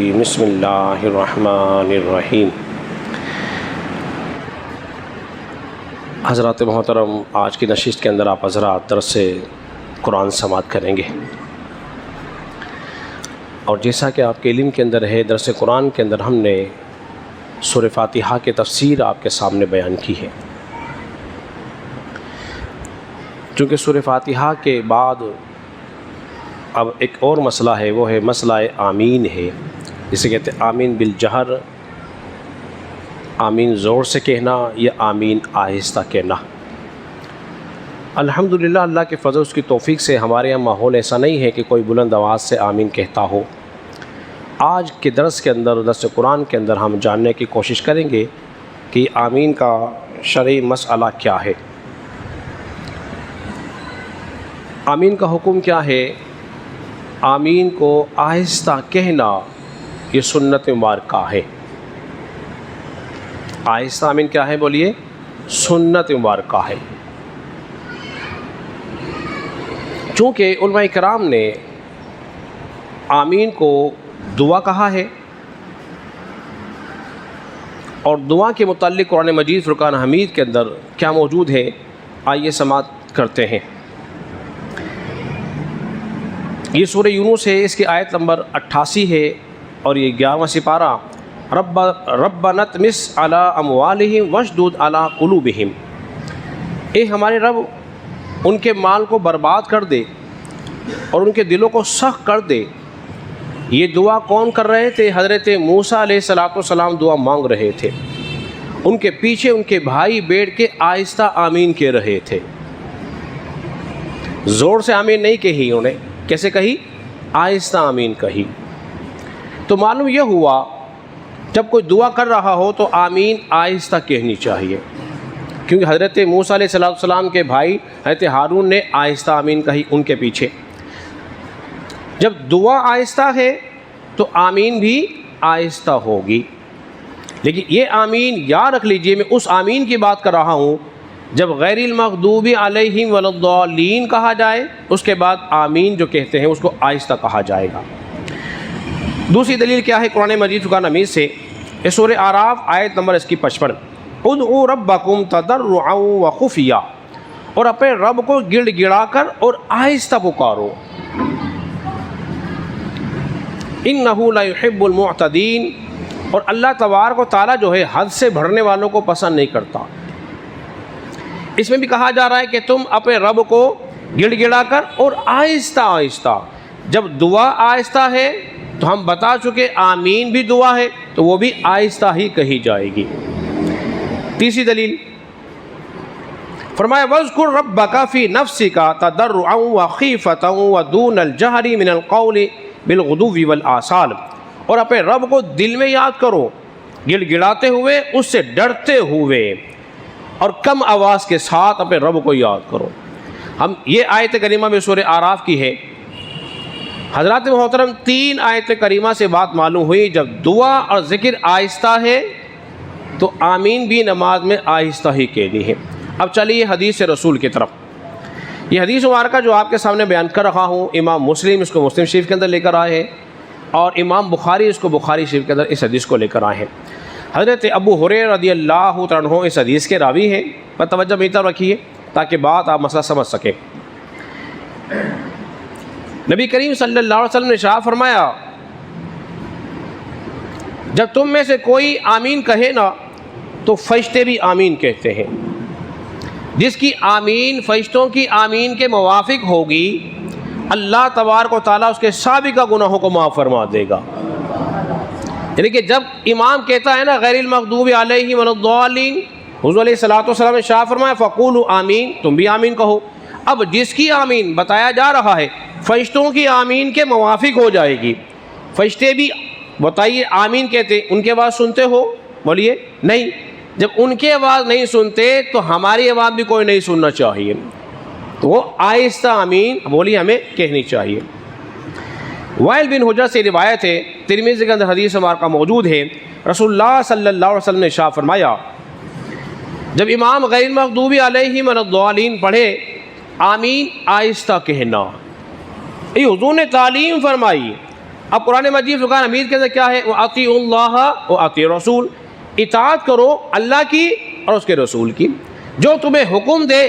بسم اللہ الرحمن الرحیم۔ حضرات محترم، آج کی نشست کے اندر آپ حضرات درس قرآن سماعت کریں گے، اور جیسا کہ آپ کے علم کے اندر ہے، درس قرآن کے اندر ہم نے سورہ فاتحہ کی تفسیر آپ کے سامنے بیان کی ہے۔ چونکہ سورہ فاتحہ کے بعد اب ایک اور مسئلہ ہے، وہ ہے مسئلہ آمین ہے، جسے کہتے ہیں آمین بالجہر، آمین زور سے کہنا یا آمین آہستہ کہنا۔ الحمدللہ اللہ کے فضل اس کی توفیق سے ہمارے یہاں ماحول ایسا نہیں ہے کہ کوئی بلند آواز سے آمین کہتا ہو۔ آج کے درس کے اندر، درس قرآن کے اندر ہم جاننے کی کوشش کریں گے کہ آمین کا شرعی مسئلہ کیا ہے، آمین کا حکم کیا ہے۔ آمین کو آہستہ کہنا یہ سنت مبارکہ ہے۔ آہستہ آمین کیا ہے بولیے؟ سنت مبارکہ ہے۔ چونکہ علماء کرام نے آمین کو دعا کہا ہے، اور دعا کے متعلق قرآن مجید فرقان حمید کے اندر کیا موجود ہے، آئیے سماعت کرتے ہیں۔ یہ سورہ یونس ہے، اس کی آیت نمبر 88 ہے، اور یہ 11واں سپارہ۔ ربنا اطمس علی اموالہم واشدد علی قلوبہم، اے ہمارے رب ان کے مال کو برباد کر دے اور ان کے دلوں کو سخت کر دے۔ یہ دعا کون کر رہے تھے؟ حضرت موسیٰ علیہ السلام دعا مانگ رہے تھے۔ ان کے پیچھے ان کے بھائی بیٹھ کے آہستہ آمین کہہ رہے تھے، زور سے آمین نہیں کہی انہوں نے۔ کیسے کہی؟ آہستہ آمین کہی۔ تو معلوم یہ ہوا جب کوئی دعا کر رہا ہو تو آمین آہستہ کہنی چاہیے، کیونکہ حضرت موسیٰ علیہ السلام کے بھائی حضرت ہارون نے آہستہ آمین کہی ان کے پیچھے۔ جب دعا آہستہ ہے تو آمین بھی آہستہ ہوگی۔ لیکن یہ آمین یاد رکھ لیجئے، میں اس آمین کی بات کر رہا ہوں جب غیر المغضوب علیہم ولا الضالین کہا جائے، اس کے بعد آمین جو کہتے ہیں اس کو آہستہ کہا جائے گا۔ دوسری دلیل کیا ہے قرآن مجید فرقان حمید سے؟ اس سورہ اعراف آیت نمبر اس کی 55، ادعوا ربکم تضرعا وخفیا، اور اپنے رب کو گڑ گڑا کر اور آہستہ پکارو۔ انہ لا یحب المعتدین، اور اللہ تبارک و تعالیٰ جو ہے حد سے بڑھنے والوں کو پسند نہیں کرتا۔ اس میں بھی کہا جا رہا ہے کہ تم اپنے رب کو گڑ گڑا کر اور آہستہ آہستہ۔ جب دعا آہستہ ہے تو ہم بتا چکے آمین بھی دعا ہے تو وہ بھی آہستہ ہی کہی جائے گی۔ تیسری دلیل فرمایا وَاذْكُرْ رَبَّكَ فِي نَفْسِكَ تَضَرُّعًا وَخِيفَةً وَدُونَ الْجَهْرِ مِنَ الْقَوْلِ بِالْغُدُوِّ وَالْآصَالِ، اور اپنے رب کو دل میں یاد کرو، گڑ گڑاتے ہوئے، اس سے ڈرتے ہوئے، اور کم آواز کے ساتھ اپنے رب کو یاد کرو۔ ہم یہ آیت کریمہ میں سورہ اعراف کی ہے۔ حضرات محترم، 3 آیت کریمہ سے بات معلوم ہوئی، جب دعا اور ذکر آہستہ ہے تو آمین بھی نماز میں آہستہ ہی کہنی ہے۔ اب چلیے حدیث رسول کی طرف۔ یہ حدیث مبارکہ جو آپ کے سامنے بیان کر رہا ہوں، امام مسلم اس کو مسلم شریف کے اندر لے کر آئے ہیں، اور امام بخاری اس کو بخاری شریف کے اندر اس حدیث کو لے کر آئے ہیں۔ حضرت ابو ہریرہ رضی اللہ تعالیٰ عنہ اس حدیث کے راوی ہیں، پر توجہ میری طرف رکھیے تاکہ بات آپ مسئلہ سمجھ سکیں۔ نبی کریم صلی اللہ علیہ وسلم نے ارشاد فرمایا، جب تم میں سے کوئی آمین کہے نا تو فرشتے بھی آمین کہتے ہیں۔ جس کی آمین فرشتوں کی آمین کے موافق ہوگی، اللہ تبارک و تعالیٰ اس کے سابقہ گناہوں کو معاف فرما دے گا۔ یعنی کہ جب امام کہتا ہے نا غیر المغضوب علیہم ولا الضالین، حضور علیہ الصلوۃ نے شاہ فرمایا فقولوا آمین، تم بھی آمین کہو۔ اب جس کی آمین بتایا جا رہا ہے فرشتوں کی آمین کے موافق ہو جائے گی۔ فرشتے بھی بتائیے آمین کہتے، ان کی آواز سنتے ہو؟ بولیے نہیں۔ جب ان کی آواز نہیں سنتے تو ہماری آواز بھی کوئی نہیں سننا چاہیے، تو وہ آہستہ آمین بولی ہمیں کہنی چاہیے۔ وائل بن حجر سے روایت ہے، ترمذی کے اندر حدیث مبارکہ موجود ہے، رسول اللہ صلی اللہ علیہ وسلم نے ارشاد فرمایا، جب امام غیر المغضوب علیہم ولا الضالین پڑھے، آمین آہستہ کہنا۔ یہ حضور نے تعلیم فرمائی، اب قرآن مجید فرقان حمید کے اندر کیا ہے؟ وَأَطِيعُوا اللَّهَ وَأَطِيعُوا الرَّسُولَ، اطاعت کرو اللہ کی اور اس کے رسول کی، جو تمہیں حکم دے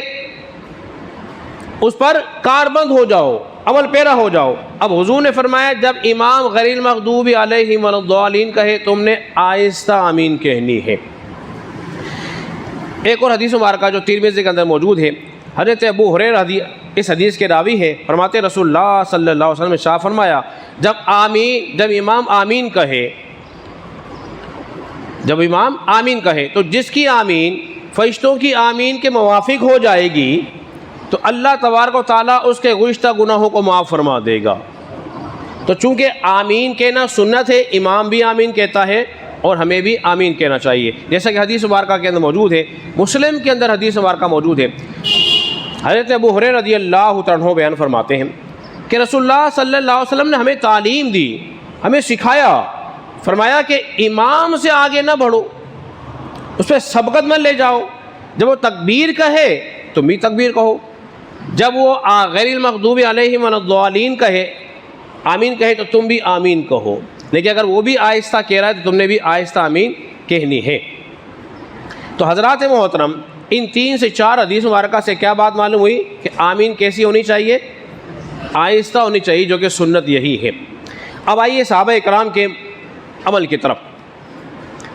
اس پر کاربند ہو جاؤ، عمل پیرا ہو جاؤ۔ اب حضور نے فرمایا جب امام غیر المغضوب علیہم ولا الضالین کہے تم نے آہستہ آمین کہنی ہے۔ ایک اور حدیث مبارکہ جو ترمذی کے اندر موجود ہے، حضرت ابو ہریرہ اس حدیث کے راوی ہے، فرماتے رسول اللہ صلی اللہ علیہ وسلم نے ارشاد فرمایا جب امام آمین کہے تو جس کی آمین فرشتوں کی آمین کے موافق ہو جائے گی تو اللہ تبارک و تعالیٰ اس کے گزشتہ گناہوں کو معاف فرما دے گا۔ تو چونکہ آمین کہنا سنت ہے، امام بھی آمین کہتا ہے اور ہمیں بھی آمین کہنا چاہیے، جیسا کہ حدیث مبارکہ کے اندر موجود ہے، مسلم کے اندر حدیث مبارکہ موجود ہے۔ حضرت ابو ہریرہ رضی اللہ عنہ بیان فرماتے ہیں کہ رسول اللہ صلی اللہ علیہ وسلم نے ہمیں تعلیم دی، ہمیں سکھایا، فرمایا کہ امام سے آگے نہ بڑھو، اس پہ سبقت میں لے جاؤ، جب وہ تکبیر کہے تم بھی تکبیر کہو، جب وہ غیر المغضوب علیہم ولا الضالین کہے آمین کہے تو تم بھی آمین کہو، لیکن اگر وہ بھی آہستہ کہہ رہا ہے تو تم نے بھی آہستہ آمین کہنی ہے۔ تو حضرات محترم، ان 3 سے 4 حدیث مبارکہ سے کیا بات معلوم ہوئی کہ آمین کیسی ہونی چاہیے؟ آہستہ ہونی چاہیے، جو کہ سنت یہی ہے۔ اب آئیے صحابہ اکرام کے عمل کی طرف۔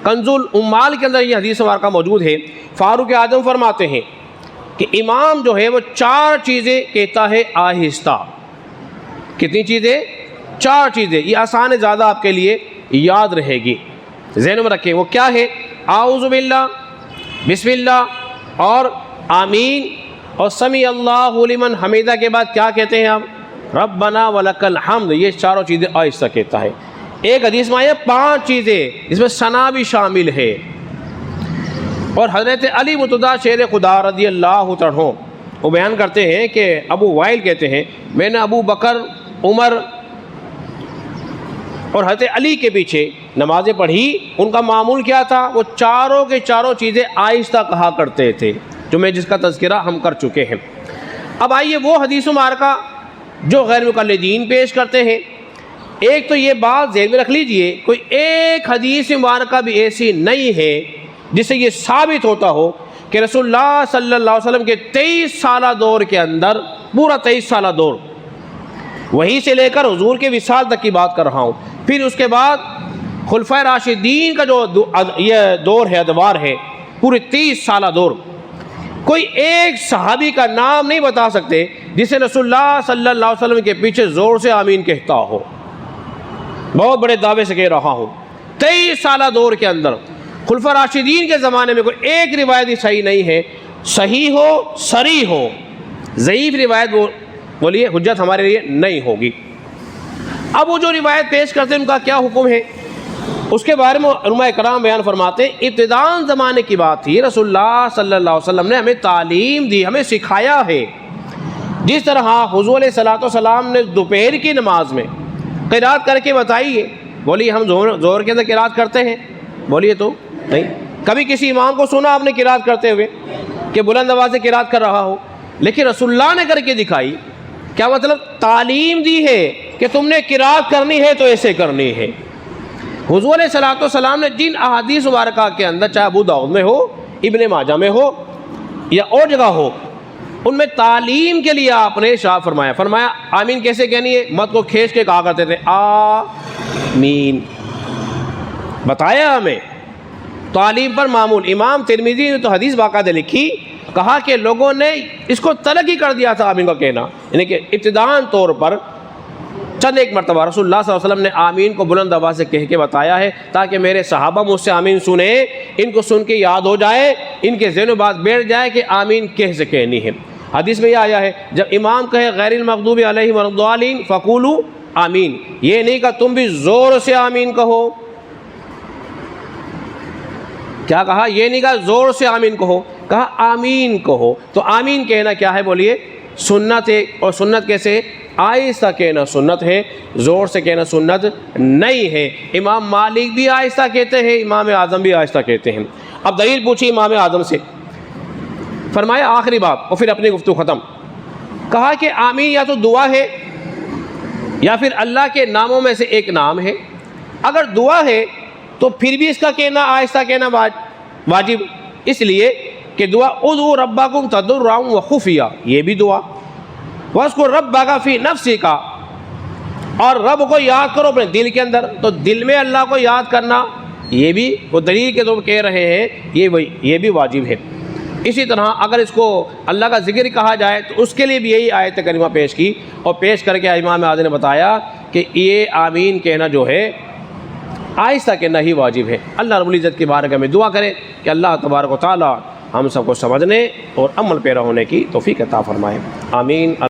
کنز العمال کے اندر یہ حدیث مبارکہ موجود ہے، فاروق اعظم فرماتے ہیں کہ امام جو ہے وہ 4 چیزیں کہتا ہے آہستہ۔ کتنی چیزیں؟ 4 چیزیں، یہ آسان ہے، زیادہ آپ کے لیے یاد رہے گی، ذہن میں رکھیں۔ وہ کیا ہے؟ اعوذ باللہ، بسم اللہ اور آمین اور سمیع اللہ لمن حمیدہ کے بعد کیا کہتے ہیں آپ؟ ربنا ولک الحمد۔ یہ 4 چیزیں آہستہ کہتا ہے۔ ایک حدیث میں آیا 5 چیزیں، اس میں ثنا بھی شامل ہے۔ اور حضرت علی مرتضیٰ شیر خدا رضی اللہ عنہ وہ بیان کرتے ہیں کہ ابو وائل کہتے ہیں میں نے ابو بکر، عمر اور حضرت علی کے پیچھے نمازیں پڑھی، ان کا معمول کیا تھا؟ وہ چاروں کے چاروں چیزیں آہستہ کہا کرتے تھے، جو میں جس کا تذکرہ ہم کر چکے ہیں۔ اب آئیے وہ حدیث مبارکہ جو غیر مقلدین پیش کرتے ہیں، ایک تو یہ بات ذہن میں رکھ لیجئے، کوئی ایک حدیث مبارکہ بھی ایسی نہیں ہے جس سے یہ ثابت ہوتا ہو کہ رسول اللہ صلی اللہ علیہ وسلم کے 23 سالہ دور کے اندر، پورا 23 سالہ دور، وہیں سے لے کر حضور کے وصال تک کی بات کر رہا ہوں، پھر اس کے بعد خلفائے راشدین کا جو یہ دور ہے، ادوار ہے، پورے 30 سالہ دور، کوئی ایک صحابی کا نام نہیں بتا سکتے جسے رسول اللہ صلی اللہ علیہ وسلم کے پیچھے زور سے آمین کہتا ہو۔ بہت بڑے دعوے سے کہہ رہا ہوں، 23 سالہ دور کے اندر خلفائے راشدین کے زمانے میں کوئی ایک روایت صحیح نہیں ہے، صحیح ہو، صریح ہو، ضعیف روایت بولیے حجت ہمارے لیے نہیں ہوگی۔ اب وہ جو روایت پیش کرتے ہیں ان کا کیا حکم ہے، اس کے بارے میں علماء کرام بیان فرماتے ہیں، ابتداء زمانے کی بات تھی، رسول اللہ صلی اللہ علیہ وسلم نے ہمیں تعلیم دی، ہمیں سکھایا ہے۔ جس طرح حضور علیہ الصلوۃ والسلام نے دوپہر کی نماز میں قرات کر کے بتائی ہے، بولیے ہم زہر کے اندر قرات کرتے ہیں؟ بولیے تو نہیں۔ کبھی کسی امام کو سنا آپ نے قرات کرتے ہوئے کہ بلند آواز سے قرات کر رہا ہو؟ لیکن رسول اللہ نے کر کے دکھائی۔ کیا مطلب؟ تعلیم دی ہے کہ تم نے قرات کرنی ہے تو ایسے کرنی ہے۔ حضور علیہ الصلوۃ والسلام نے جن احادیث مبارکہ کے اندر، چاہے ابو داؤد میں ہو، ابن ماجہ میں ہو یا اور جگہ ہو، ان میں تعلیم کے لیے آپ نے ارشاد فرمایا آمین کیسے کہنی ہے؟ مت کو کھینچ کے کہا کرتے تھے آمین، بتایا ہمیں تعلیم پر معمول۔ امام ترمذی نے تو حدیث باقاعدہ لکھی، کہا کہ لوگوں نے اس کو ترک ہی کر دیا تھا آمین کا کہنا، یعنی کہ ابتداءً طور پر چند ایک مرتبہ رسول اللہ صلی اللہ علیہ وسلم نے آمین کو بلند آواز سے کہہ کے بتایا ہے تاکہ میرے صحابہ مجھ سے آمین سنیں، ان کو سن کے یاد ہو جائے، ان کے ذہن و بات بیٹھ جائے کہ آمین کیسے کہنی ہے۔ حدیث میں یہ آیا ہے جب امام کہے غیر المغضوب علیہم ولا الضالین فقولوا آمین، یہ نہیں کہ تم بھی زور سے آمین کہو۔ کیا کہا؟ یہ نہیں کہا زور سے آمین کہو، کہا آمین کہو۔ تو آمین کہنا کیا ہے بولیے؟ سنت ہے، اور سنت کیسے؟ آہستہ کہنا سنت ہے، زور سے کہنا سنت نہیں ہے۔ امام مالک بھی آہستہ کہتے ہیں، امام اعظم بھی آہستہ کہتے ہیں۔ اب دلیل پوچھی امام اعظم سے، فرمایا آخری بات، اور پھر اپنی گفتگو ختم۔ کہا کہ آمین یا تو دعا ہے یا پھر اللہ کے ناموں میں سے ایک نام ہے. اگر دعا ہے تو پھر بھی اس کا کہنا آہستہ کہنا واجب، اس لیے کہ دعا ادعوا ربکم تضرعا وخفیا، یہ بھی دعا. واذکر ربک فی نفسک، اور رب کو یاد کرو اپنے دل کے اندر. تو دل میں اللہ کو یاد کرنا یہ بھی وہ دلیل کے طور کہہ رہے ہیں، یہ بھی واجب ہے. اسی طرح اگر اس کو اللہ کا ذکر کہا جائے تو اس کے لیے بھی یہی آیت کریمہ پیش کی، اور پیش کر کے امام اعظم نے بتایا کہ یہ آمین کہنا جو ہے آہستہ کہنا ہی واجب ہے. اللہ رب العزت کی بارگاہ میں دعا کریں کہ اللہ تبارک و تعالی ہم سب کو سمجھنے اور عمل پیرا ہونے کی توفیق عطا فرمائے. آمین.